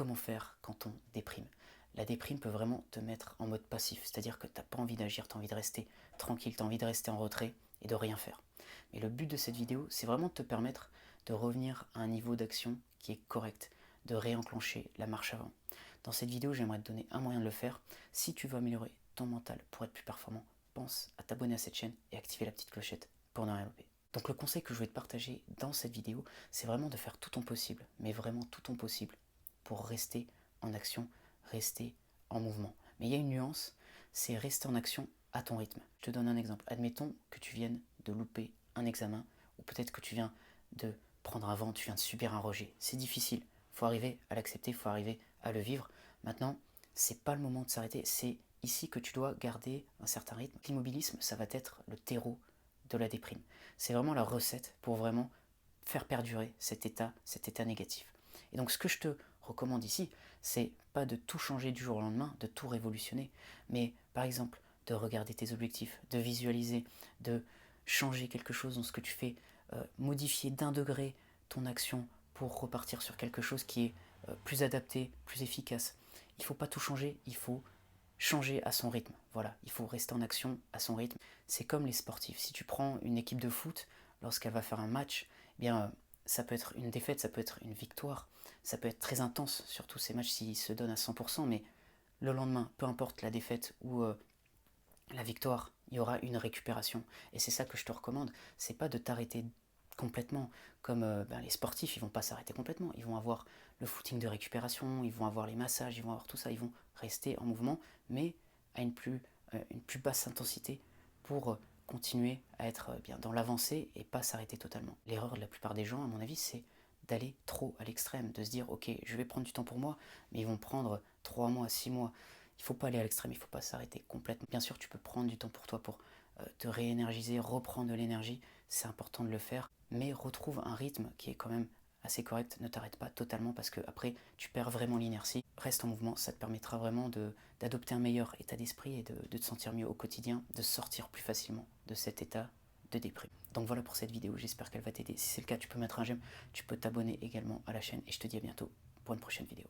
comment faire quand on déprime. La déprime peut vraiment te mettre en mode passif, c'est-à-dire que tu n'as pas envie d'agir, tu as envie de rester tranquille, tu as envie de rester en retrait et de rien faire. Mais le but de cette vidéo, c'est vraiment de te permettre de revenir à un niveau d'action qui est correct, de réenclencher la marche avant. Dans cette vidéo, j'aimerais te donner un moyen de le faire. Si tu veux améliorer ton mental pour être plus performant, pense à t'abonner à cette chaîne et activer la petite clochette pour ne rien louper. Donc le conseil que je vais te partager dans cette vidéo, c'est vraiment de faire tout ton possible, mais vraiment tout ton possible pour rester en action, rester en mouvement. Mais il y a une nuance, c'est rester en action à ton rythme. Je te donne un exemple. Admettons que tu viennes de louper un examen, ou peut-être que tu viens de prendre un vent, tu viens de subir un rejet. C'est difficile. Il faut arriver à l'accepter, il faut arriver à le vivre. Maintenant, c'est pas le moment de s'arrêter. C'est ici que tu dois garder un certain rythme. L'immobilisme, ça va être le terreau de la déprime. C'est vraiment la recette pour vraiment faire perdurer cet état négatif. Et donc ce que je te recommande ici, c'est pas de tout changer du jour au lendemain, de tout révolutionner, mais par exemple de regarder tes objectifs, de visualiser, de changer quelque chose dans ce que tu fais, modifier d'1 degré ton action pour repartir sur quelque chose qui est plus adapté, plus efficace. Il ne faut pas tout changer, il faut changer à son rythme. Voilà, il faut rester en action à son rythme. C'est comme les sportifs. Si tu prends une équipe de foot, lorsqu'elle va faire un match, eh bien, ça peut être une défaite, ça peut être une victoire, ça peut être très intense, surtout ces matchs s'ils se donnent à 100%, mais le lendemain, peu importe la défaite ou la victoire, il y aura une récupération. Et c'est ça que je te recommande, c'est pas de t'arrêter complètement, comme les sportifs, ils vont pas s'arrêter complètement, ils vont avoir le footing de récupération, ils vont avoir les massages, ils vont avoir tout ça, ils vont rester en mouvement, mais à une plus basse intensité pour continuer à être bien dans l'avancée et pas s'arrêter totalement. L'erreur de la plupart des gens, à mon avis, c'est d'aller trop à l'extrême, de se dire ok, je vais prendre du temps pour moi, mais ils vont prendre 3 mois, 6 mois. Il ne faut pas aller à l'extrême, il ne faut pas s'arrêter complètement. Bien sûr, tu peux prendre du temps pour toi pour te réénergiser, reprendre de l'énergie, c'est important de le faire, mais retrouve un rythme qui est quand même assez correct, ne t'arrête pas totalement parce que après tu perds vraiment l'inertie. Reste en mouvement, ça te permettra vraiment d'adopter un meilleur état d'esprit et de te sentir mieux au quotidien, de sortir plus facilement de cet état de déprime. Donc voilà pour cette vidéo, j'espère qu'elle va t'aider. Si c'est le cas, tu peux mettre un j'aime, tu peux t'abonner également à la chaîne et je te dis à bientôt pour une prochaine vidéo.